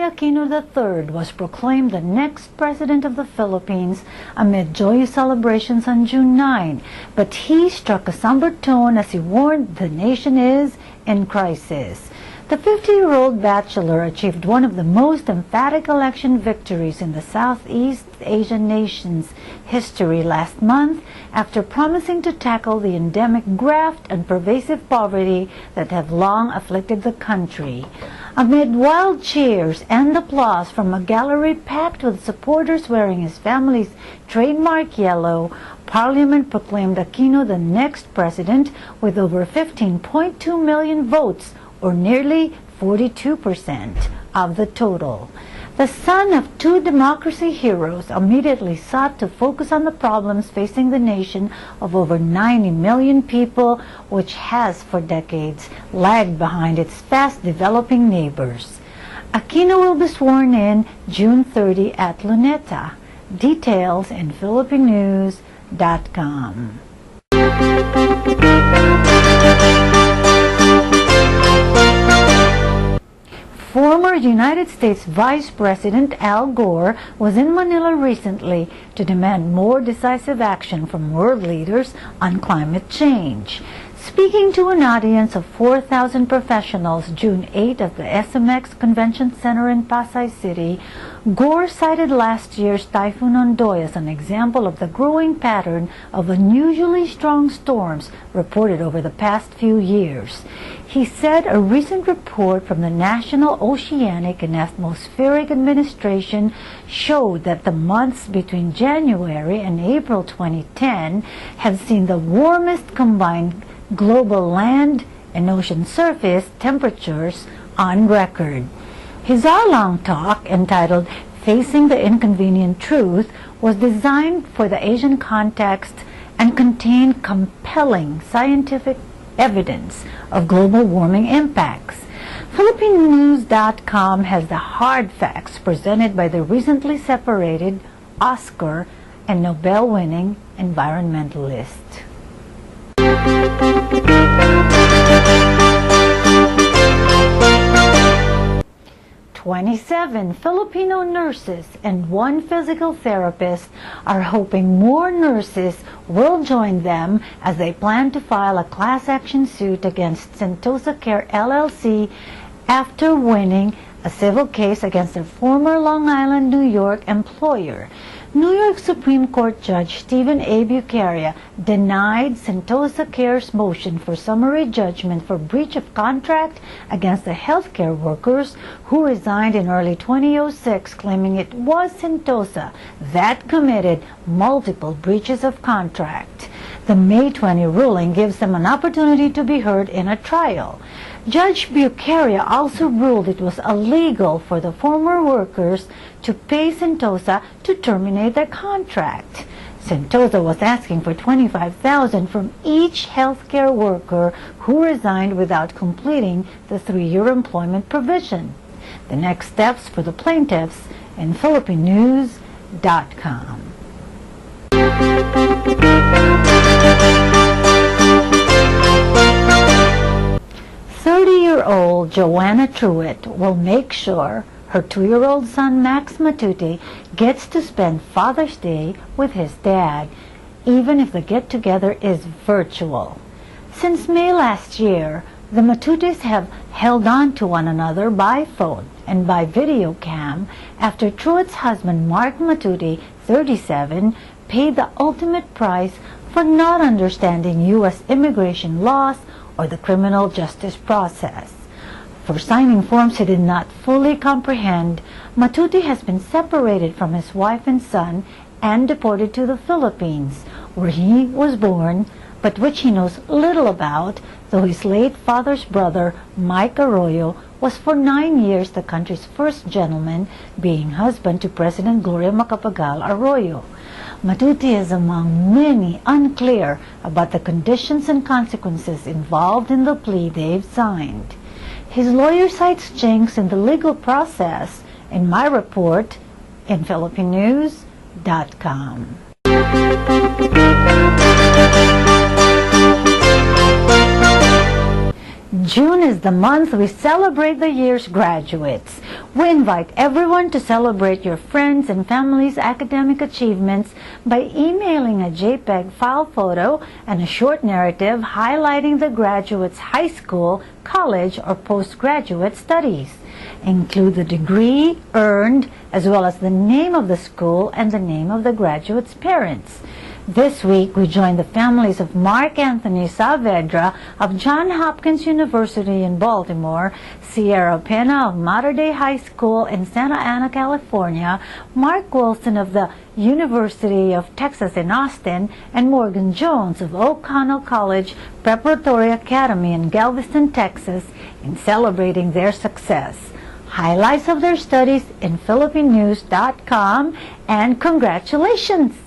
Aquino III was proclaimed the next president of the Philippines amid joyous celebrations on June 9, but he struck a somber tone as he warned the nation is in crisis. The 50-year-old bachelor achieved one of the most emphatic election victories in the Southeast Asian nation's history last month after promising to tackle the endemic graft and pervasive poverty that have long afflicted the country. Amid wild cheers and applause from a gallery packed with supporters wearing his family's trademark yellow, Parliament proclaimed Aquino the next president with over 15.2 million votes, or nearly 42% of the total. The son of two democracy heroes immediately sought to focus on the problems facing the nation of over 90 million people, which has for decades lagged behind its fast-developing neighbors. Aquino will be sworn in June 30 at Luneta. Details in philippinews.com. Former United States Vice President Al Gore was in Manila recently to demand more decisive action from world leaders on climate change. Speaking to an audience of 4,000 professionals June 8 at the SMX Convention Center in Pasay City, Gore cited last year's typhoon ondoy as an example of the growing pattern of unusually strong storms reported over the past few years. He said a recent report from the National Oceanic and Atmospheric Administration showed that the months between January and April 2010 have seen the warmest combined global land and ocean surface temperatures on record. His hour-long talk, entitled Facing the Inconvenient Truth, was designed for the Asian context and contained compelling scientific evidence of global warming impacts. philippinews.com has the hard facts presented by the recently separated Oscar and Nobel-winning environmentalist. 27 Filipino nurses and one physical therapist are hoping more nurses will join them as they plan to file a class action suit against Sentosa Care LLC after winning a civil case against their former Long Island, New York employer. New York Supreme Court Judge Stephen A. Bucaria denied Sentosa Care's motion for summary judgment for breach of contract against the healthcare workers who resigned in early 2006, claiming it was Sentosa that committed multiple breaches of contract. The May 20 ruling gives them an opportunity to be heard in a trial. Judge Bucaria also ruled it was illegal for the former workers to pay Sentosa to terminate their contract. Sentosa was asking for $25,000 from each healthcare worker who resigned without completing the 3-year employment provision. The next steps for the plaintiffs in philippinews.com. 30-year-old Joanna Truitt will make sure her 2-year-old son Max Matuti gets to spend Father's Day with his dad, even if the get-together is virtual. Since May last year, the Matutis have held on to one another by phone and by video cam after Truitt's husband Mark Matuti, 37, paid the ultimate price for not understanding U.S. immigration laws or the criminal justice process. For signing forms he did not fully comprehend, Matuti has been separated from his wife and son and deported to the Philippines, where he was born, but which he knows little about, though his late father's brother, Mike Arroyo, was for 9 years the country's first gentleman, being husband to President Gloria Macapagal Arroyo. Matuti is among many unclear about the conditions and consequences involved in the plea they've signed. His lawyer cites chinks in the legal process in my report in philippinews.com. June is the month we celebrate the year's graduates. We invite everyone to celebrate your friends and family's academic achievements by emailing a JPEG file photo and a short narrative highlighting the graduate's high school, college, or postgraduate studies. Include the degree earned as well as the name of the school and the name of the graduate's parents. This week, we join the families of Mark Anthony Saavedra of Johns Hopkins University in Baltimore, Sierra Pena of Mater Dei High School in Santa Ana, California, Mark Wilson of the University of Texas in Austin, and Morgan Jones of O'Connell College Preparatory Academy in Galveston, Texas, in celebrating their success. Highlights of their studies in philippinews.com, and congratulations!